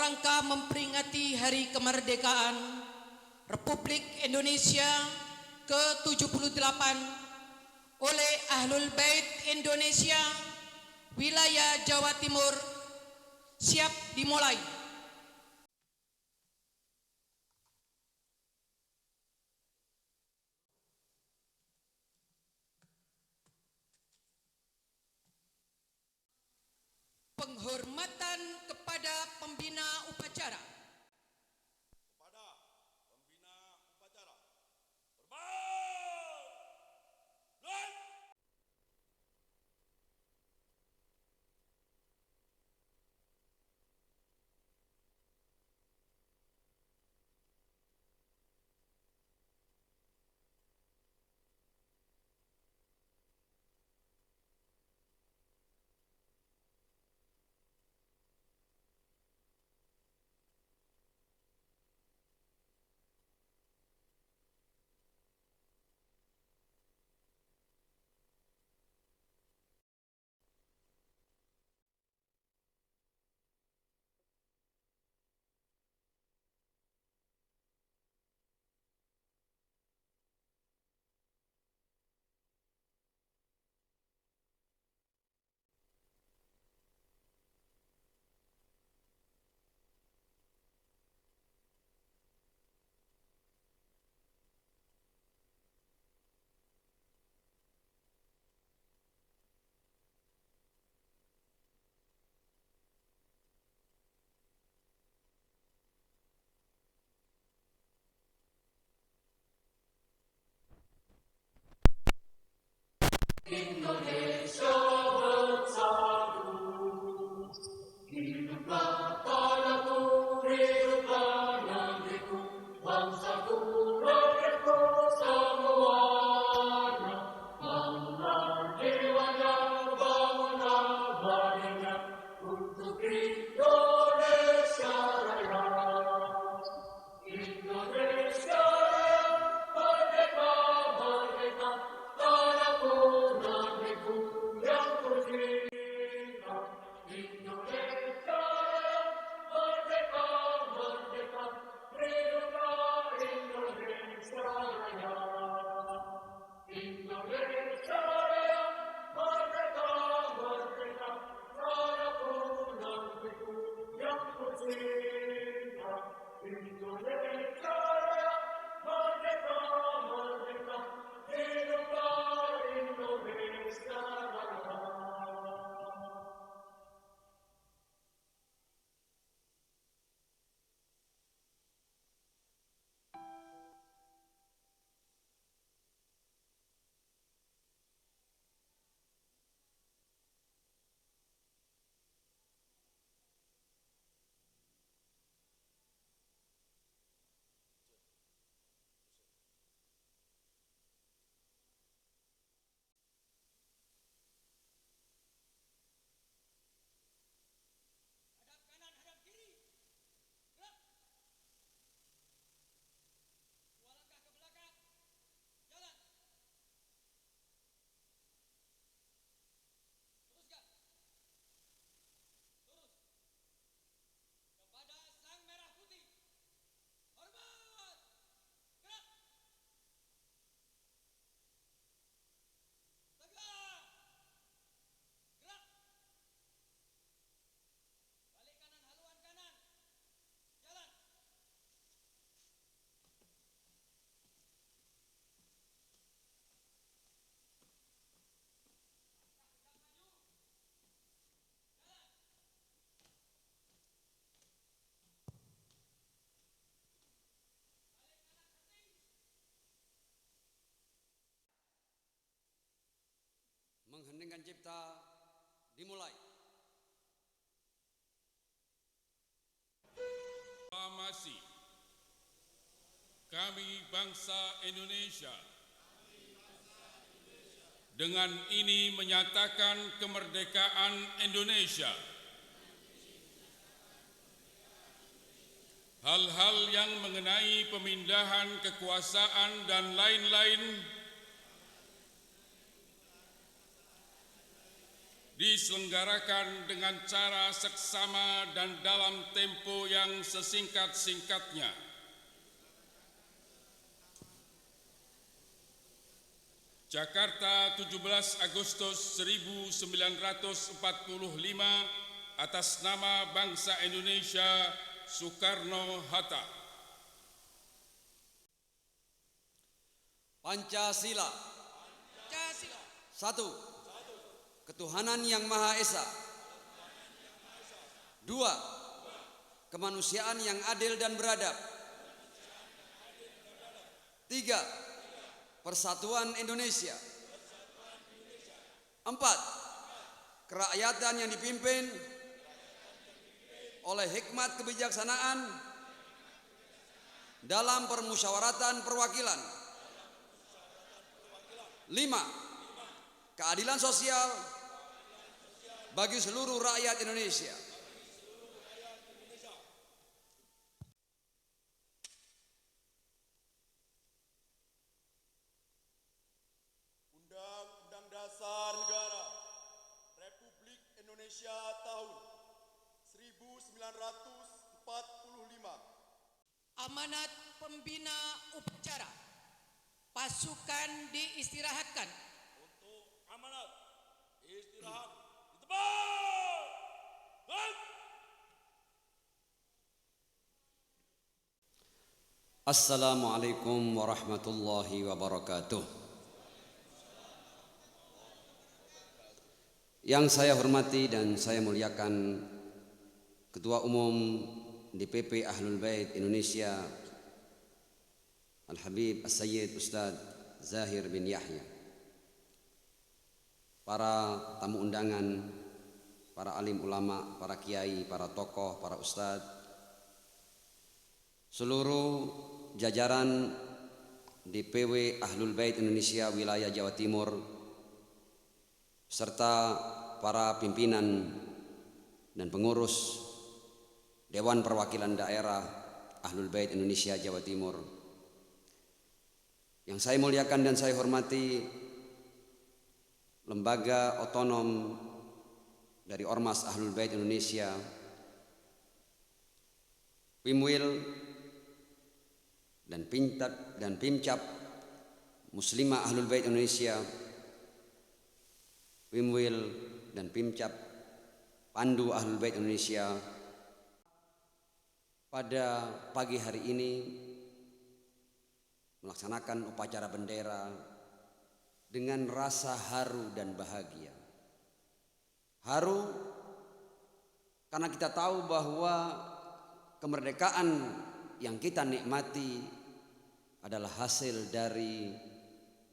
rangka memperingati Hari Kemerdekaan Republik Indonesia ke-78 oleh Ahlul Bait Indonesia wilayah Jawa Timur siap dimulai. Penghormatan kepada pembina upacara. Kepada pembina upacara. Berbangun! Indonesia bersatu, hiduplah tanahku, hiduplah negeriku, bangsaku, rakyatku semuanya. Bangunlah jiwanya, bangunlah badannya, untuk Indonesia Raya. Indonesia Raya, merdeka, merdeka, tanahku, negeriku yang tercinta. Indonesia Raya, merdeka, merdeka, hiduplah Indonesia Raya. Indonesia Raya, merdeka, merdeka, tanahku, negeriku yang tercinta. Indonesia Raya, merdeka, merdeka, hiduplah Indonesia Raya. Hadap kanan, hadap kiri. Gerak. Dua langkah ke belakang. Jalan. Teruskan. Lurus. Kepada sang merah putih. Hormat. Gerak. Tegak. Gerak. Balik kanan, haluan kanan. Jalan. Tegak maju. Jalan. Balik kanan henti. Mengheningkan cipta dimulai. Proklamasi kami bangsa Indonesia dengan ini menyatakan kemerdekaan Indonesia. Hal-hal yang mengenai pemindahan kekuasaan dan lain-lain diselenggarakan dengan cara seksama dan dalam tempo yang sesingkat-singkatnya. Jakarta, 17 Agustus 1945, atas nama bangsa Indonesia, Soekarno-Hatta. Pancasila. Pancasila. 1. Ketuhanan yang Maha Esa. 2. Kemanusiaan yang adil dan beradab. 3. Persatuan Indonesia. 4. Kerakyatan yang dipimpin oleh hikmat kebijaksanaan dalam permusyawaratan perwakilan. 5. Keadilan sosial bagi seluruh rakyat Indonesia. Undang-Undang Dasar Negara Republik Indonesia tahun 1945. Amanat pembina upacara. Pasukan diistirahatkan. Untuk amanat istirahat di tempat. Baik. Assalamualaikum warahmatullahi wabarakatuh. Yang saya hormati dan saya muliakan Ketua Umum DPP Ahlul Bait Indonesia Al-Habib As-Sayyid Ustaz Zahir bin Yahya, para tamu undangan, para alim ulama, para kiai, para tokoh, para ustadz, seluruh jajaran DPW Ahlul Bait Indonesia wilayah Jawa Timur, serta para pimpinan dan pengurus Dewan Perwakilan Daerah Ahlul Bait Indonesia Jawa Timur. Yang saya muliakan dan saya hormati lembaga otonom dari Ormas Ahlul Bait Indonesia, Pimwil dan Pimcap Muslimah Ahlul Bait Indonesia, Pimwil dan Pimcap Pandu Ahlul Bait Indonesia. Pada pagi hari ini melaksanakan upacara bendera dengan rasa haru dan bahagia. Haru karena kita tahu bahwa kemerdekaan yang kita nikmati adalah hasil dari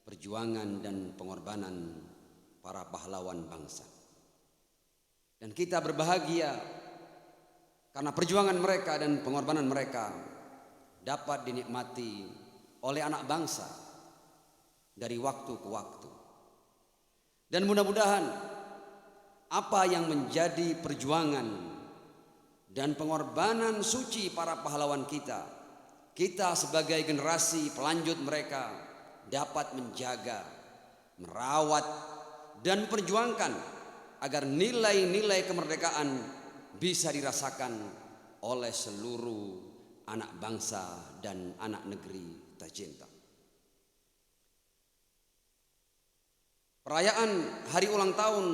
perjuangan dan pengorbanan para pahlawan bangsa. Dan kita berbahagia karena perjuangan mereka dan pengorbanan mereka dapat dinikmati oleh anak bangsa dari waktu ke waktu. Dan mudah-mudahan apa yang menjadi perjuangan dan pengorbanan suci para pahlawan kita sebagai generasi pelanjut mereka dapat menjaga, merawat dan memperjuangkan agar nilai-nilai kemerdekaan bisa dirasakan oleh seluruh anak bangsa dan anak negeri tercinta. Perayaan hari ulang tahun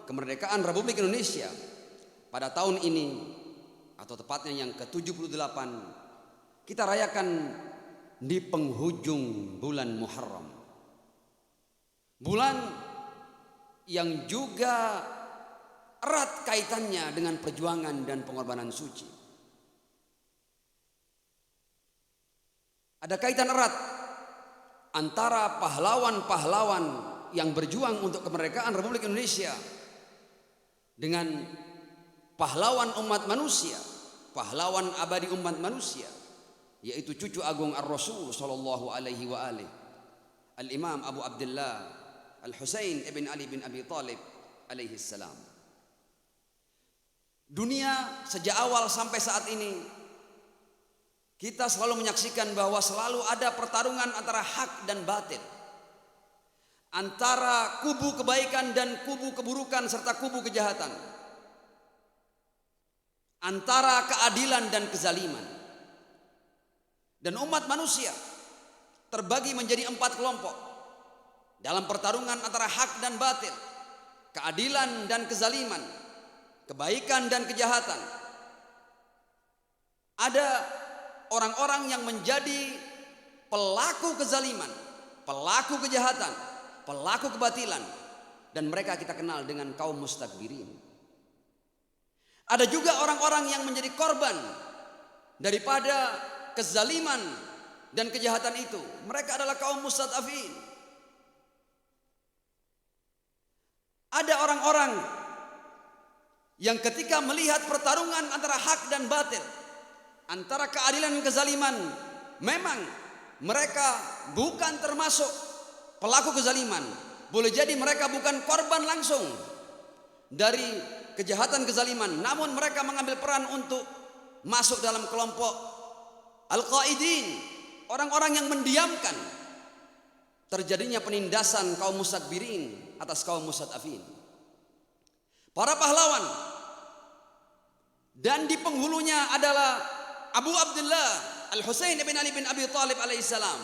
kemerdekaan Republik Indonesia pada tahun ini, atau tepatnya yang ke-78, kita rayakan di penghujung bulan Muharram. Bulan yang juga erat kaitannya dengan perjuangan dan pengorbanan suci. Ada kaitan erat antara pahlawan-pahlawan yang berjuang untuk kemerdekaan Republik Indonesia dengan pahlawan umat manusia, pahlawan abadi umat manusia, yaitu cucu agung Ar-Rasul sallallahu alaihi wa alihi, Al-Imam Abu Abdullah Al-Husain ibn Ali bin Abi Talib alaihi salam. Dunia sejak awal sampai saat ini kita selalu menyaksikan bahwa selalu ada pertarungan antara hak dan batil, antara kubu kebaikan dan kubu keburukan serta kubu kejahatan, antara keadilan dan kezaliman. Dan umat manusia terbagi menjadi 4 kelompok dalam pertarungan antara hak dan batil, keadilan dan kezaliman, kebaikan dan kejahatan. Ada orang-orang yang menjadi pelaku kezaliman, pelaku kejahatan, pelaku kebatilan, dan mereka kita kenal dengan kaum mustakbirin. Ada juga orang-orang yang menjadi korban daripada kezaliman dan kejahatan itu. Mereka adalah kaum mustad'afin. Ada orang-orang yang ketika melihat pertarungan antara hak dan batil, antara keadilan dan kezaliman, memang mereka bukan termasuk pelaku kezaliman. Boleh jadi mereka bukan korban langsung dari kejahatan kezaliman, namun mereka mengambil peran untuk masuk dalam kelompok Al-Qaidin, orang-orang yang mendiamkan terjadinya penindasan kaum mustakbirin atas kaum mustad'afin. Para pahlawan, dan di penghulunya adalah Abu Abdullah Al-Husain ibn Ali bin Abi Thalib alaihissalam.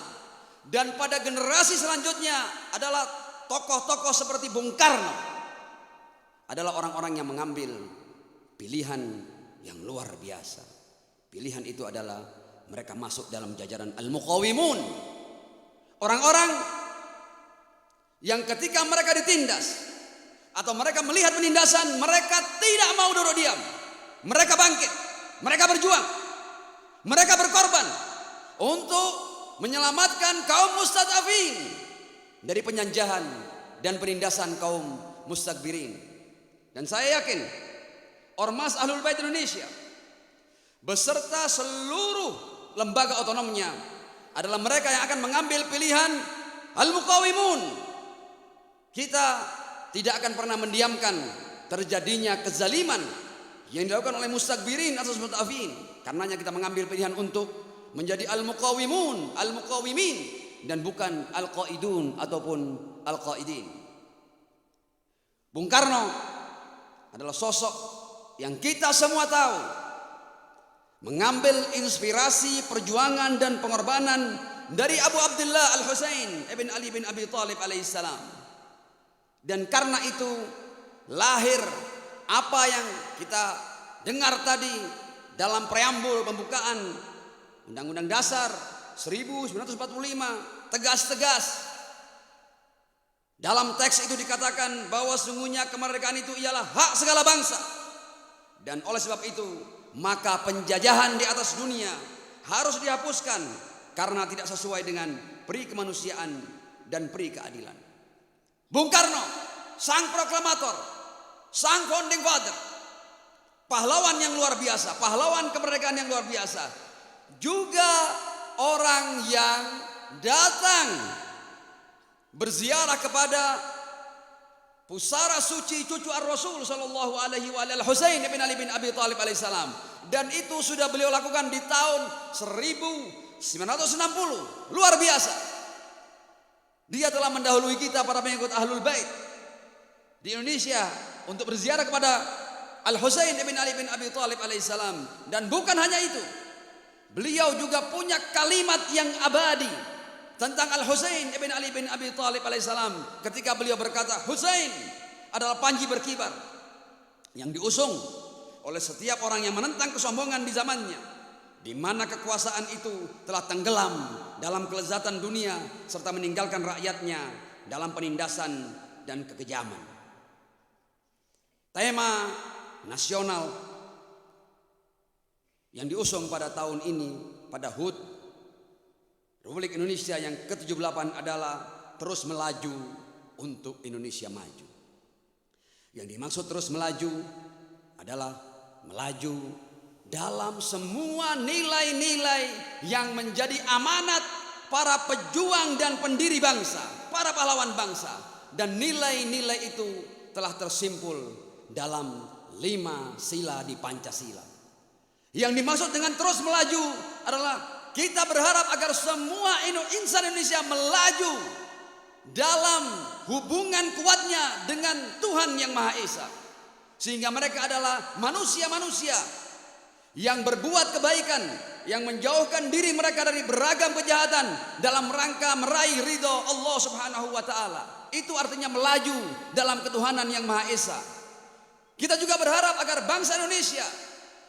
Dan pada generasi selanjutnya adalah tokoh-tokoh seperti Bung Karno, adalah orang-orang yang mengambil pilihan yang luar biasa. Pilihan itu adalah mereka masuk dalam jajaran Al-Muqawimun, orang-orang yang ketika mereka ditindas atau mereka melihat penindasan, mereka tidak mau duduk diam. Mereka bangkit, mereka berjuang, mereka berkorban untuk menyelamatkan kaum mustad'afin dari penyanjahan dan penindasan kaum mustakbirin. Dan saya yakin Ormas Ahlul Bait Indonesia beserta seluruh lembaga otonomnya adalah mereka yang akan mengambil pilihan Al-Muqawimun. Kita tidak akan pernah mendiamkan terjadinya kezaliman yang dilakukan oleh mustakbirin atas mustad'afin. Karenanya kita mengambil pilihan untuk menjadi Al-Muqawimun, Al-Muqawimin, dan bukan Al-Qaidun ataupun Al-Qaidin. Bung Karno adalah sosok yang kita semua tahu mengambil inspirasi perjuangan dan pengorbanan dari Abu Abdullah Al-Husain ibn Ali bin Abi Thalib alaihissalam. Dan karena itu lahir apa yang kita dengar tadi dalam preambul pembukaan Undang-Undang Dasar 1945, tegas-tegas. Dalam teks itu dikatakan bahwa sungguhnya kemerdekaan itu ialah hak segala bangsa. Dan oleh sebab itu maka penjajahan di atas dunia harus dihapuskan karena tidak sesuai dengan peri kemanusiaan dan peri keadilan. Bung Karno, sang proklamator, sang founding father, pahlawan yang luar biasa, pahlawan kemerdekaan yang luar biasa, juga orang yang datang berziarah kepada pusara suci cucu Ar-Rasul sallallahu alaihi wa alihi Husain bin Ali bin Abi Thalib alaihissalam. Dan itu sudah beliau lakukan di tahun 1960. Luar biasa. Dia telah mendahului kita para pengikut Ahlul Bait di Indonesia untuk berziarah kepada Al-Husain bin Ali bin Abi Thalib alaihissalam. Dan bukan hanya itu, beliau juga punya kalimat yang abadi tentang Al-Husain ibn Ali bin Abi Thalib alaihissalam ketika beliau berkata, Husain adalah panji berkibar yang diusung oleh setiap orang yang menentang kesombongan di zamannya, di mana kekuasaan itu telah tenggelam dalam kelezatan dunia serta meninggalkan rakyatnya dalam penindasan dan kekejaman. Tema nasional yang diusung pada tahun ini pada HUT Republik Indonesia yang ke-78 adalah terus melaju untuk Indonesia maju. Yang dimaksud terus melaju adalah melaju dalam semua nilai-nilai yang menjadi amanat para pejuang dan pendiri bangsa, para pahlawan bangsa. Dan nilai-nilai itu telah tersimpul dalam 5 sila di Pancasila. Yang dimaksud dengan terus melaju adalah kita berharap agar semua insan Indonesia melaju dalam hubungan kuatnya dengan Tuhan Yang Maha Esa. Sehingga mereka adalah manusia-manusia yang berbuat kebaikan, yang menjauhkan diri mereka dari beragam kejahatan dalam rangka meraih ridho Allah Subhanahu wa taala. Itu artinya melaju dalam ketuhanan Yang Maha Esa. Kita juga berharap agar bangsa Indonesia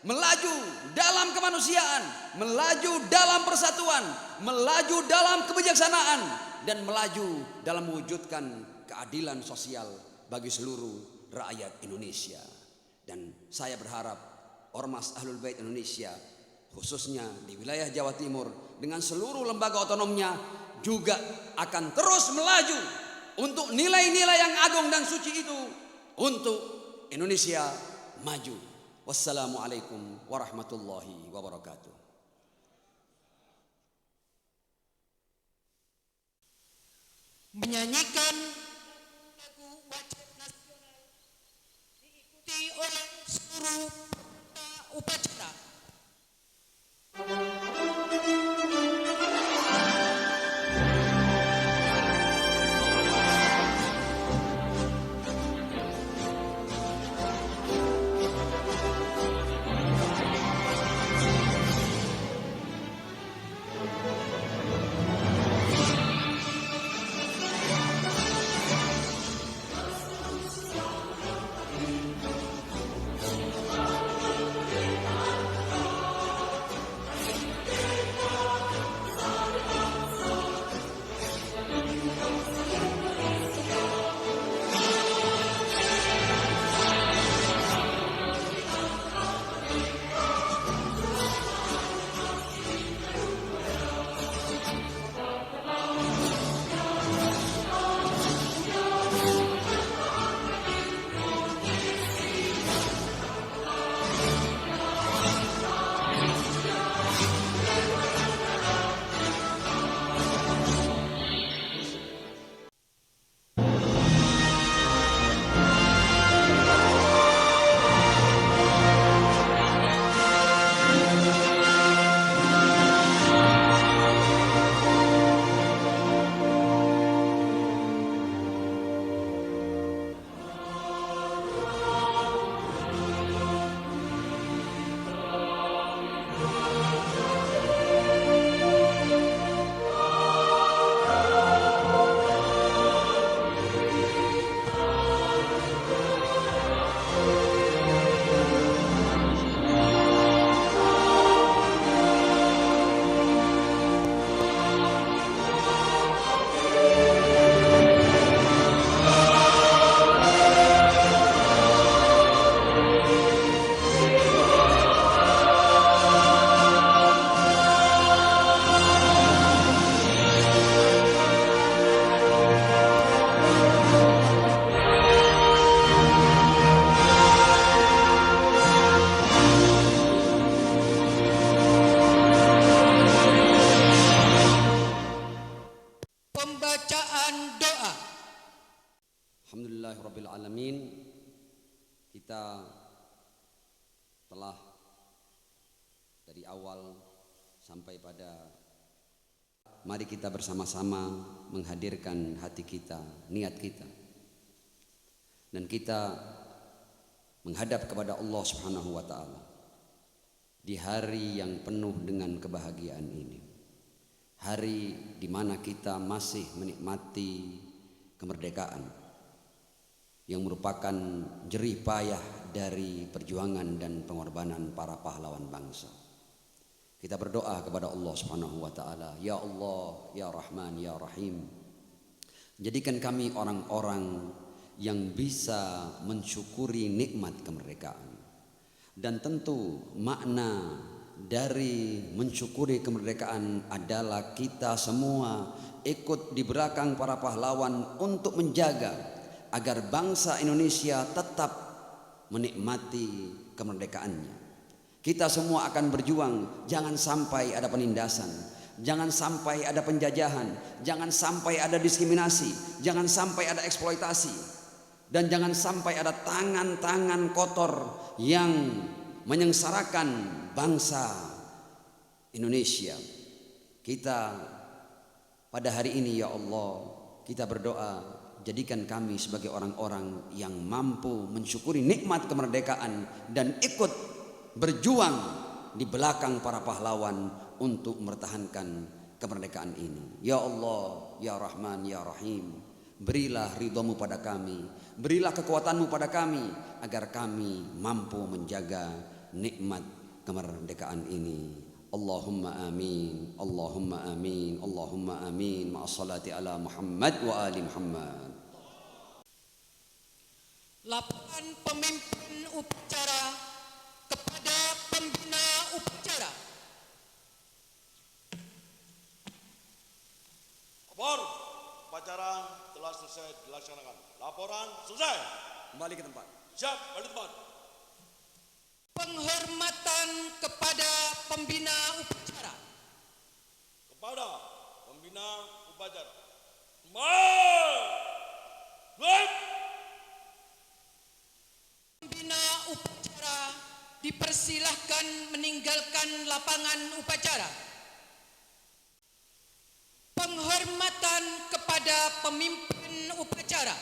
melaju dalam kemanusiaan, melaju dalam persatuan, melaju dalam kebijaksanaan, dan melaju dalam mewujudkan keadilan sosial bagi seluruh rakyat Indonesia. Dan saya berharap Ormas Ahlul Bait Indonesia, khususnya di wilayah Jawa Timur dengan seluruh lembaga otonomnya, juga akan terus melaju untuk nilai-nilai yang agung dan suci itu, untuk Indonesia maju. Wassalamualaikum warahmatullahi wabarakatuh. Menyanyikan lagu wajib nasional diikuti oleh seluruh peserta upacara. Alhamdulillahirrabbilalamin. Kita telah dari awal sampai pada mari kita bersama-sama menghadirkan hati kita, niat kita, dan kita menghadap kepada Allah Subhanahu wa taala di hari yang penuh dengan kebahagiaan ini. Hari di mana kita masih menikmati kemerdekaan yang merupakan jerih payah dari perjuangan dan pengorbanan para pahlawan bangsa. Kita berdoa kepada Allah Subhanahu wa taala, ya Allah, ya Rahman, ya Rahim. Jadikan kami orang-orang yang bisa mensyukuri nikmat kemerdekaan. Dan tentu makna dari mensyukuri kemerdekaan adalah kita semua ikut di belakang para pahlawan untuk menjaga agar bangsa Indonesia tetap menikmati kemerdekaannya. Kita semua akan berjuang, jangan sampai ada penindasan, jangan sampai ada penjajahan, jangan sampai ada diskriminasi, jangan sampai ada eksploitasi, dan jangan sampai ada tangan-tangan kotor yang menyengsarakan bangsa Indonesia. Kita pada hari ini ya Allah kita berdoa, jadikan kami sebagai orang-orang yang mampu mensyukuri nikmat kemerdekaan dan ikut berjuang di belakang para pahlawan untuk mempertahankan kemerdekaan ini. Ya Allah, ya Rahman, ya Rahim, berilah ridhamu pada kami, berilah kekuatanmu pada kami, agar kami mampu menjaga nikmat kemerdekaan ini. Allahumma amin, Allahumma amin, Allahumma amin. Ma'assalati ala Muhammad wa ali Muhammad. Laporan pemimpin upacara kepada pembina upacara. Lapor, upacara telah selesai dilaksanakan. Laporan selesai. Kembali ke tempat. Siap, balik tempat. Penghormatan kepada pembina upacara. Kepada pembina upacara. Pembina upacara dipersilahkan meninggalkan lapangan upacara. Penghormatan kepada pemimpin upacara.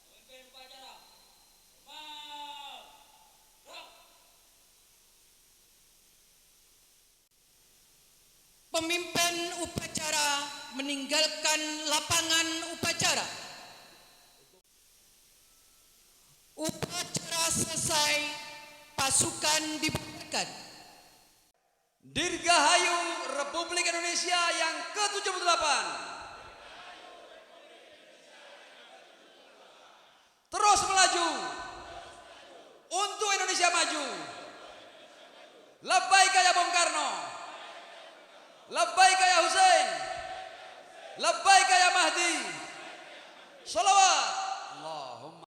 Pemimpin upacara. Pemimpin upacara meninggalkan lapangan upacara. Upacara selesai, pasukan dibubarkan. Dirgahayu Republik Indonesia yang ke-78. Terus melaju untuk Indonesia maju. Labbaika ya Bung Karno, labbaika ya Hussein, labbaika ya Mahdi. Shalawat Allahumma